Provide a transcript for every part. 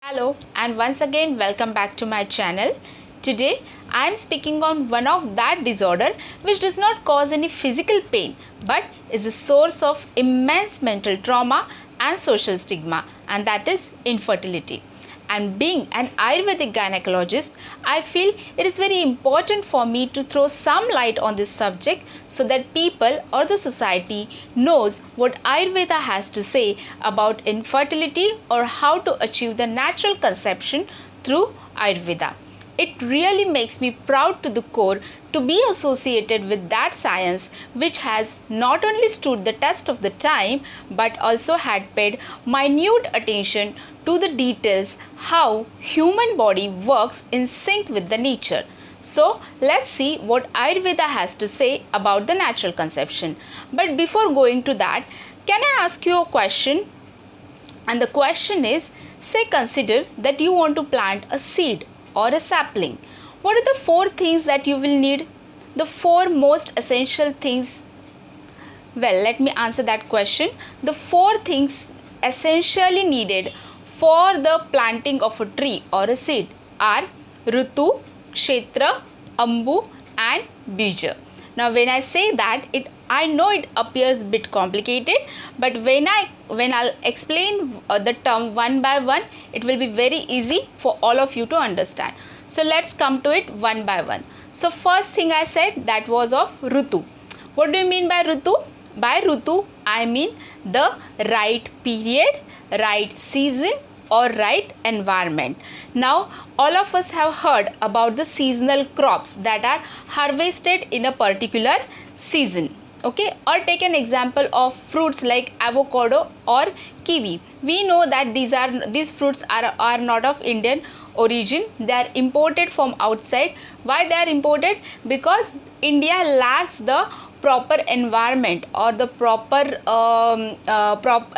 Hello and once again welcome back to my channel. Today I am speaking on one of that disorder which does not cause any physical pain but is a source of immense mental trauma and social stigma, and that is infertility. And being an Ayurvedic gynecologist, I feel it is very important for me to throw some light on this subject so that people or the society knows what Ayurveda has to say about infertility or how to achieve the natural conception through Ayurveda. It really makes me proud to the core to be associated with that science which has not only stood the test of the time but also had paid minute attention to the details how human body works in sync with the nature. So let's see what Ayurveda has to say about the natural conception. But before going to that, can I ask you a question? And the question is, say consider that you want to plant a seed or a sapling. What are the four things that you will need? The four most essential things. Well, let me answer that question. The four things essentially needed for the planting of a tree or a seed are Ritu, Kshetra, Ambu and Bija. Now when I say that, I know it appears a bit complicated, but when I'll explain the term one by one, it will be very easy for all of you to understand. So let's come to it one by one. So first thing I said, that was of Ritu. What do you mean by Ritu? By Ritu, I mean the right period, right season or right environment. Now all of us have heard about the seasonal crops that are harvested in a particular season. Okay, or take an example of fruits like avocado or kiwi. We know that these fruits are not of Indian origin. They are imported from outside. Why they are imported? Because India lacks the proper environment or the proper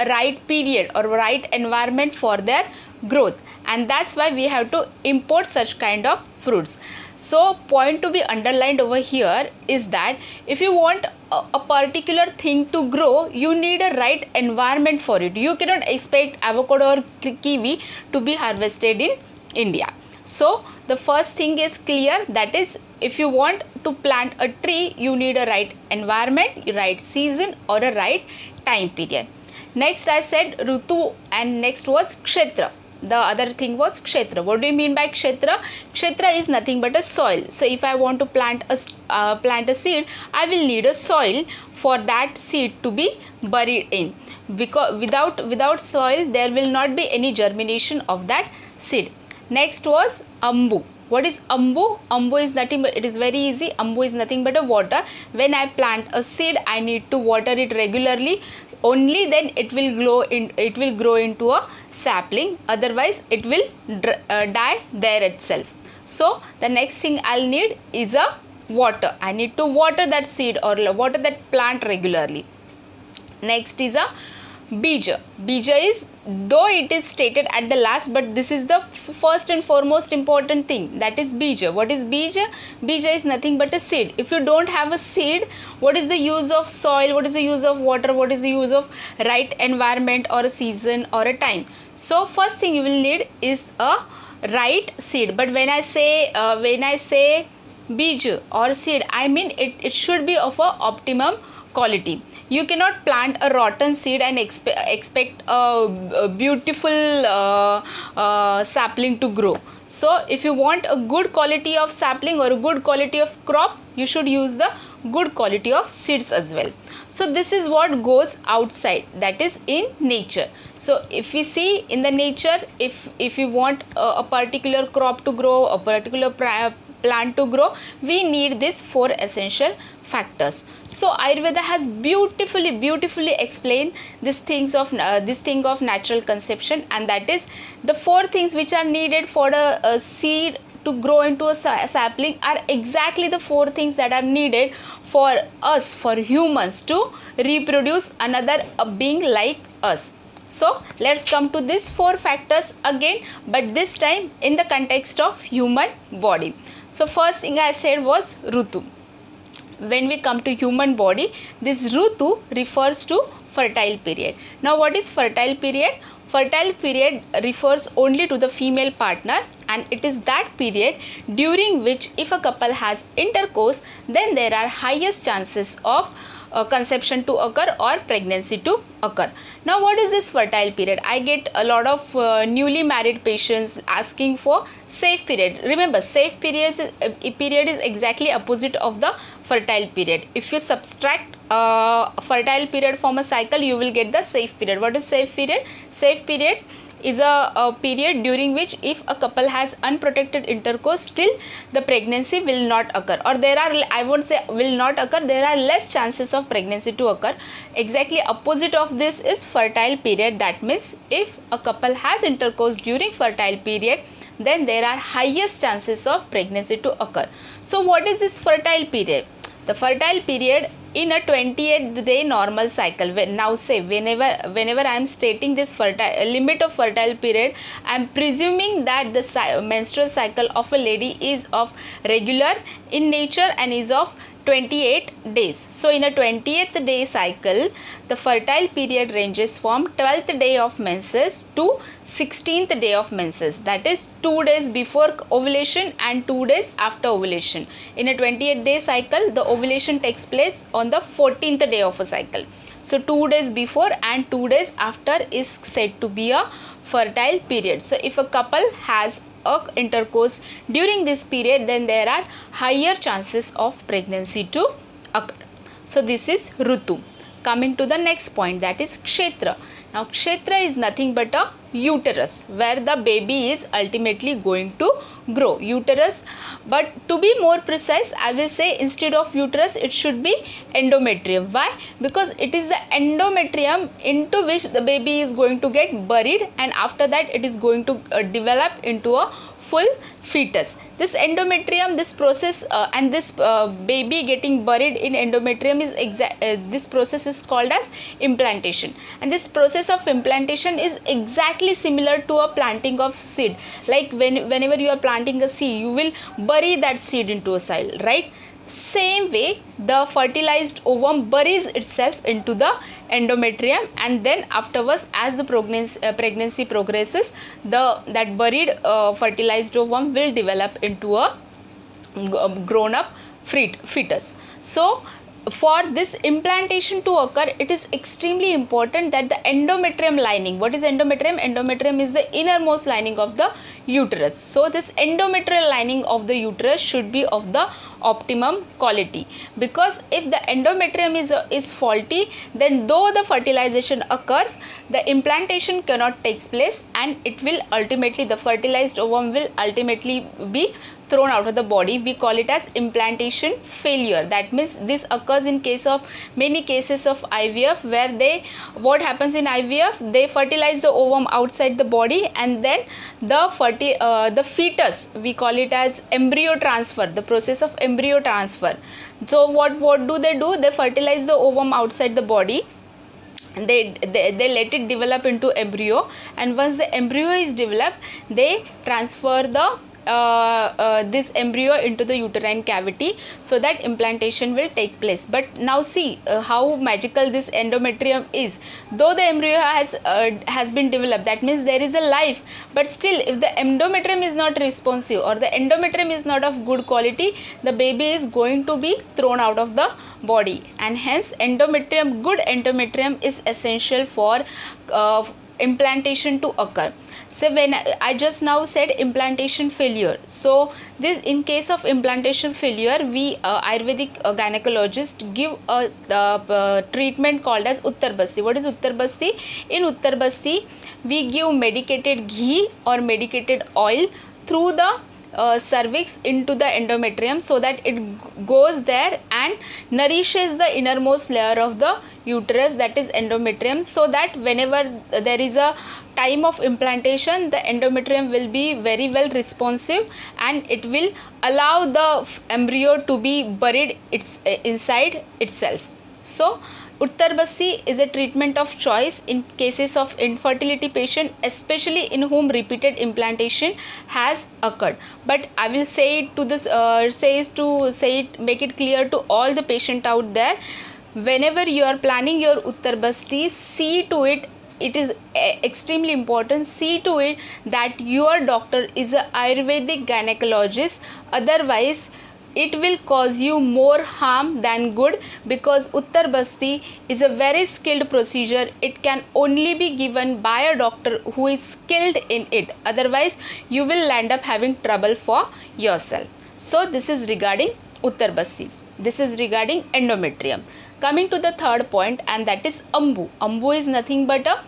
right period or right environment for their growth, and that's why we have to import such kind of fruits. So point to be underlined over here is that if you want a particular thing to grow, you need a right environment for it. You cannot expect avocado or kiwi to be harvested in India. So the first thing is clear, that is, if you want to plant a tree, you need a right environment, right season or a right time period. Next I said Ritu and next was Kshetra. The other thing was Kshetra. What do you mean by Kshetra? Kshetra is nothing but a soil. So if I want to plant a seed, I will need a soil for that seed to be buried in. Because without soil, there will not be any germination of that seed. Next was Ambu. What is Ambu? Ambu is nothing but, it is very easy. Ambu is nothing but a water. When I plant a seed, I need to water it regularly. Only then it will grow into a sapling. Otherwise, it will die there itself. So the next thing I'll need is a water. I need to water that seed or water that plant regularly. Next is a Bija. Bija is, though it is stated at the last, but this is the first and foremost important thing, that is Bija. What is Bija? Bija is nothing but a seed. If you don't have a seed, what is the use of soil? What is the use of water? What is the use of right environment or a season or a time? So first thing you will need is a right seed. But when I say Bija or seed, I mean it should be of a optimum quality. You cannot plant a rotten seed and expect a beautiful sapling to grow. So if you want a good quality of sapling or a good quality of crop, you should use the good quality of seeds as well. So this is what goes outside, that is in nature. So if we see in the nature, if you want a particular crop to grow, a particular plant to grow, we need these four essential factors. So Ayurveda has beautifully explained this thing of natural conception, and that is the four things which are needed for a seed to grow into a sapling are exactly the four things that are needed for us, for humans, to reproduce another being like us. So let's come to these four factors again, but this time in the context of human body. So first thing I said was Ritu. When we come to human body, this Ritu refers to fertile period. Now what is fertile period? fertile period refers only to the female partner, and it is that period during which if a couple has intercourse, then there are highest chances of conception to occur or pregnancy to occur. Now what is this fertile period? I get a lot of newly married patients asking for safe period. Remember, safe period is exactly opposite of the fertile period. If you subtract fertile period from a cycle, you will get the safe period. What is safe period? Safe period is a period during which if a couple has unprotected intercourse, still the pregnancy will not occur, or there are, I won't say will not occur, there are less chances of pregnancy to occur. Exactly opposite of this is fertile period. That means if a couple has intercourse during fertile period, then there are highest chances of pregnancy to occur. So what is this fertile period? The fertile period in a 28th day normal cycle. Now say whenever I am stating this limit of fertile period, I am presuming that the menstrual cycle of a lady is of regular in nature and is of 28 days. So in a 20th day cycle, the fertile period ranges from 12th day of menses to 16th day of menses, that is 2 days before ovulation and 2 days after ovulation. In a 28th day cycle, the ovulation takes place on the 14th day of a cycle. So 2 days before and 2 days after is said to be a fertile period. So if a couple has intercourse during this period, then there are higher chances of pregnancy to occur. So this is Rutu. Coming to the next point, that is Kshetra. Now Kshetra is nothing but a uterus where the baby is ultimately going to grow. Uterus, but to be more precise, I will say instead of uterus it should be endometrium. Why? Because it is the endometrium into which the baby is going to get buried, and after that it is going to develop into a full fetus. This endometrium, this process and this baby getting buried in endometrium is this process is called as implantation, and this process of implantation is exactly similar to a planting of seed. Like whenever you are planting a seed, you will bury that seed into a soil, right? Same way the fertilized ovum buries itself into the endometrium, and then afterwards as the pregnancy progresses, that buried fertilized ovum will develop into a grown up fetus. So for this implantation to occur, it is extremely important that the endometrium lining, what is endometrium? Endometrium is the innermost lining of the uterus. So this endometrial lining of the uterus should be of the optimum quality, because if the endometrium is faulty, then though the fertilization occurs, the implantation cannot take place, and it will ultimately, the fertilized ovum will ultimately be thrown out of the body. We call it as implantation failure. That means this occurs in case of many cases of IVF, where what happens in IVF, they fertilize the ovum outside the body, and then the fetus, we call it as embryo transfer, the process of embryo transfer. So what do? They fertilize the ovum outside the body, they let it develop into embryo, and once the embryo is developed, they transfer this embryo into the uterine cavity, so that implantation will take place. But now see how magical this endometrium is. Though the embryo has been developed, that means there is a life, but still if the endometrium is not responsive, or the endometrium is not of good quality, the baby is going to be thrown out of the body, and hence good endometrium is essential for implantation to occur. So when I just now said implantation failure, so this, in case of implantation failure, we Ayurvedic gynecologist give a treatment called as Uttar Basti. What is Uttar Basti? In Uttar Basti, we give medicated ghee or medicated oil through the cervix into the endometrium, so that it goes there and nourishes the innermost layer of the uterus, that is endometrium, so that whenever there is a time of implantation, the endometrium will be very well responsive, and it will allow the embryo to be buried inside itself. So Uttar Basti is a treatment of choice in cases of infertility patient, especially in whom repeated implantation has occurred. But I will say it to this, make it clear to all the patient out there. Whenever you are planning your Uttar Basti, see to it it is extremely important, see to it that your doctor is a Ayurvedic gynecologist. Otherwise it will cause you more harm than good, because Uttar Basti is a very skilled procedure. It can only be given by a doctor who is skilled in it. Otherwise you will end up having trouble for yourself. So this is regarding Uttar Basti. This is regarding endometrium. Coming to the third point, and that is Ambu. Ambu is nothing but a,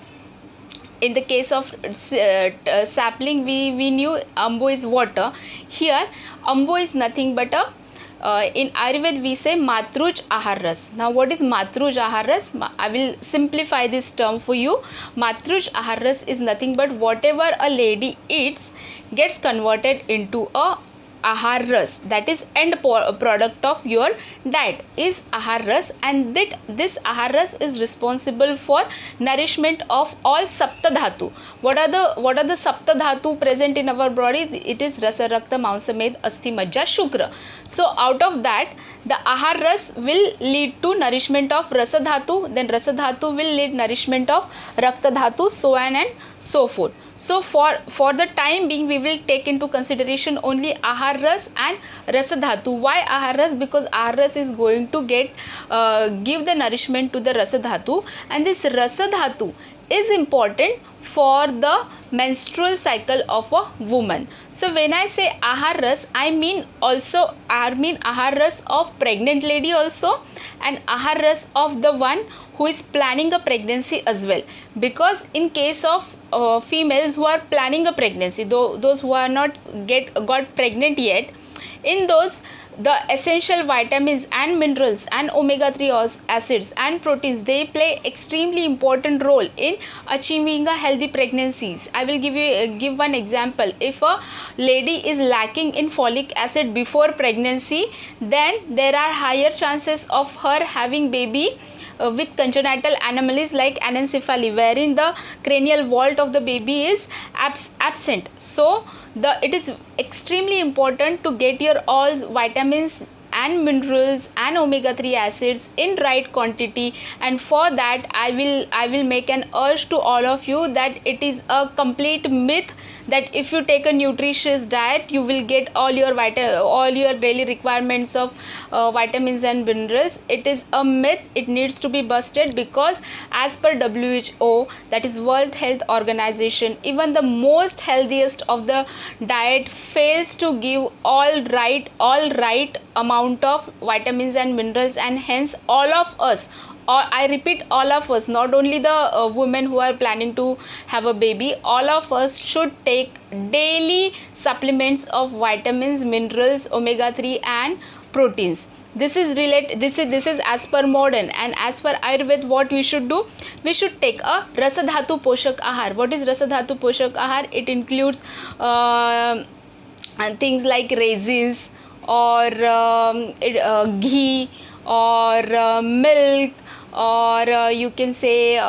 in the case of sapling we knew Ambu is water. Here Ambu is nothing but a, in Ayurveda we say Matruj Ahar Ras. Now what is Matruj Ahar Ras? I will simplify this term for you. Matruj Ahar Ras is nothing but whatever a lady eats gets converted into a Ahar Ras, that is end product of your diet is Ahar Ras, and that this Ahar Ras is responsible for nourishment of all Sapta Dhatu. What are the Sapta Dhatu present in our body? It is Rasa, Rakta, Mamsa, Med, Asti, Majja, Shukra. So out of that the Ahar Ras will lead to nourishment of Rasa Dhatu, then Rasa Dhatu will lead nourishment of Rakta Dhatu, so on and so forth. So for the time being we will take into consideration only Ahar Ras and Rasa Dhatu. Why Ahar Ras? Because Ahar Ras is going to give the nourishment to the Rasa Dhatu, and this Rasa Dhatu is important for the menstrual cycle of a woman. So when I say Ahar Ras, I mean Ahar Ras of pregnant lady also, and Ahar Ras of the one who is planning a pregnancy as well. Because in case of females who are planning a pregnancy, those who are not got pregnant yet, in those the essential vitamins and minerals and omega-3 acids and proteins, they play extremely important role in achieving a healthy pregnancies. I will give one example. If a lady is lacking in folic acid before pregnancy, then there are higher chances of her having baby with congenital anomalies like anencephaly, wherein the cranial vault of the baby is absent. So it is extremely important to get your all vitamins and minerals and omega-3 acids in right quantity, and for that I will make an urge to all of you that it is a complete myth that if you take a nutritious diet you will get all your daily requirements of vitamins and minerals. It is a myth. It needs to be busted, because as per WHO, that is World Health Organization, even the most healthiest of the diet fails to give all right amount of vitamins and minerals, and hence all of us, or I repeat, all of us, not only the women who are planning to have a baby, all of us should take daily supplements of vitamins, minerals, omega-3 and proteins. This is as per modern, and as per Ayurveda what we should do, we should take a Rasa Dhatu Poshak Ahar. What is Rasa Dhatu Poshak Ahar? It includes things like raisins or ghee or milk, or you can say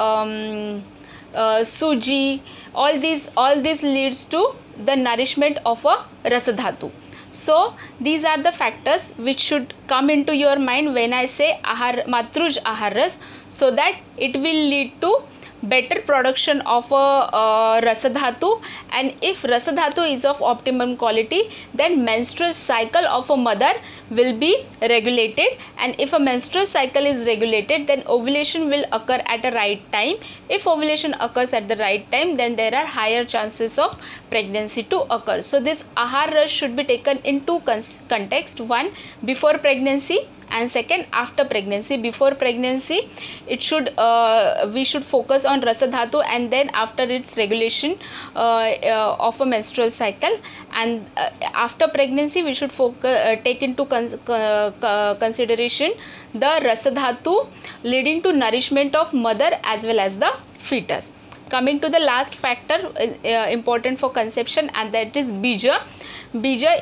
suji. All this leads to the nourishment of a Rasa Dhatu. So these are the factors which should come into your mind when I say Matruj Ahar Ras, so that it will lead to better production of a Rasa Dhatu. And if Rasa Dhatu is of optimum quality, then menstrual cycle of a mother will be regulated, and if a menstrual cycle is regulated, then ovulation will occur at a right time. If ovulation occurs at the right time, then there are higher chances of pregnancy to occur. So this Ahar Ras should be taken in two context: one, before pregnancy, and second, after pregnancy. Before pregnancy, we should focus on Rasa Dhatu, and then after its regulation of a menstrual cycle, and after pregnancy we should take into consideration the Rasa Dhatu leading to nourishment of mother as well as the fetus. Coming to the last factor important for conception, and that is Bija. Bija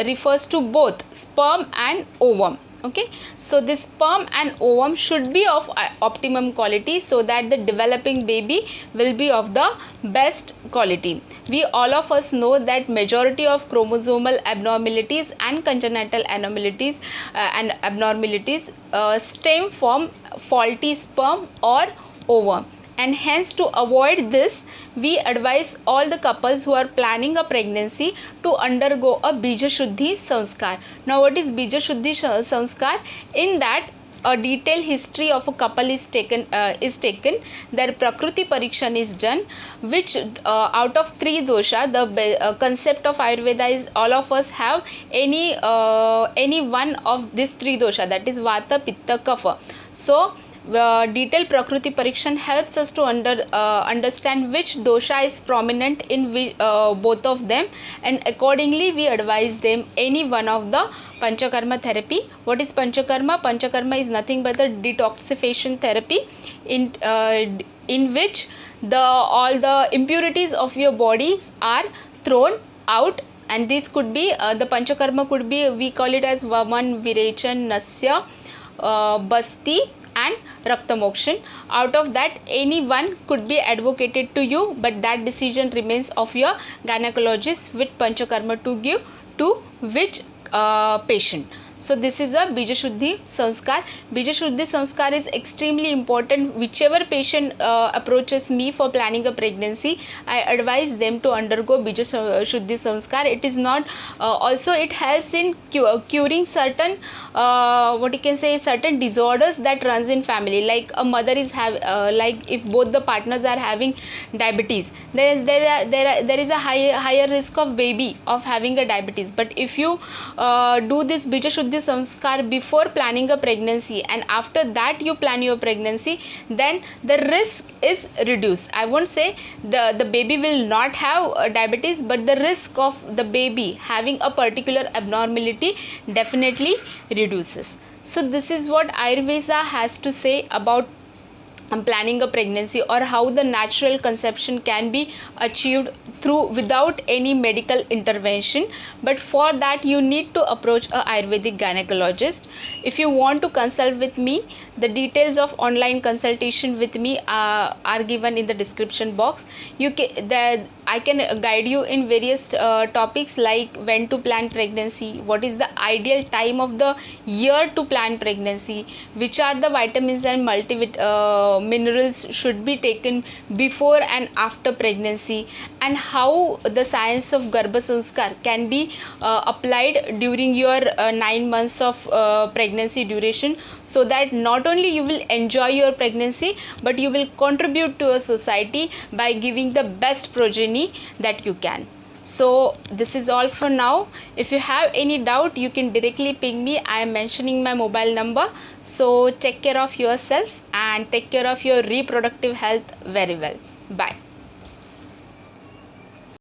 refers to both sperm and ovum. Okay, so this sperm and ovum should be of optimum quality, so that the developing baby will be of the best quality. We all of us know that majority of chromosomal abnormalities and congenital anomalies and abnormalities stem from faulty sperm or ovum. and hence to avoid this we advise all the couples who are planning a pregnancy to undergo a Bija Shuddhi Sanskar. Now what is Bija Shuddhi Sanskar? In that a detailed history of a couple is taken. Their Prakruti Parikshan is done, which out of 3 dosha, the concept of Ayurveda is all of us have any one of these 3 dosha, that is Vata, Pitta, Kapha. So detailed Prakruti Parikshan helps us to understand which dosha is prominent in both of them, and accordingly we advise them any one of the Panchakarma therapy. What is Panchakarma? Panchakarma is nothing but the detoxification therapy in which all the impurities of your body are thrown out, and this could be the Panchakarma could be, we call it as Vaman, Virechan, Nasya, Basti and Raktamokshan. Out of that any one could be advocated to you, but that decision remains of your gynecologist which Panchakarma to give to which patient. So this is a Bija Shuddhi Sanskar. Bija Shuddhi Sanskar is extremely important. Whichever patient approaches me for planning a pregnancy, I advise them to undergo Bija Shuddhi Sanskar. It is not also it helps in curing certain what you can say, certain disorders that runs in family. Like a mother is like if both the partners are having diabetes, there is a higher risk of baby of having a diabetes. But if you do this Bija Shuddhi Sanskar before planning a pregnancy and after that you plan your pregnancy, then the risk is reduced. I won't say the baby will not have diabetes, but the risk of the baby having a particular abnormality definitely reduces. So this is what Ayurveda has to say about planning a pregnancy, or how the natural conception can be achieved without any medical intervention. But for that you need to approach a Ayurvedic gynecologist. If you want to consult with me, the details of online consultation with me are given in the description box. I can guide you in various topics like when to plan pregnancy, what is the ideal time of the year to plan pregnancy, which are the vitamins and minerals should be taken before and after pregnancy, and how the science of Garbha Sanskar can be applied during your 9 months of pregnancy duration, so that not only you will enjoy your pregnancy, but you will contribute to a society by giving the best progeny that you can. So this is all for now. If you have any doubt, you can directly ping me. I am mentioning my mobile number. So take care of yourself and take care of your reproductive health very well. Bye.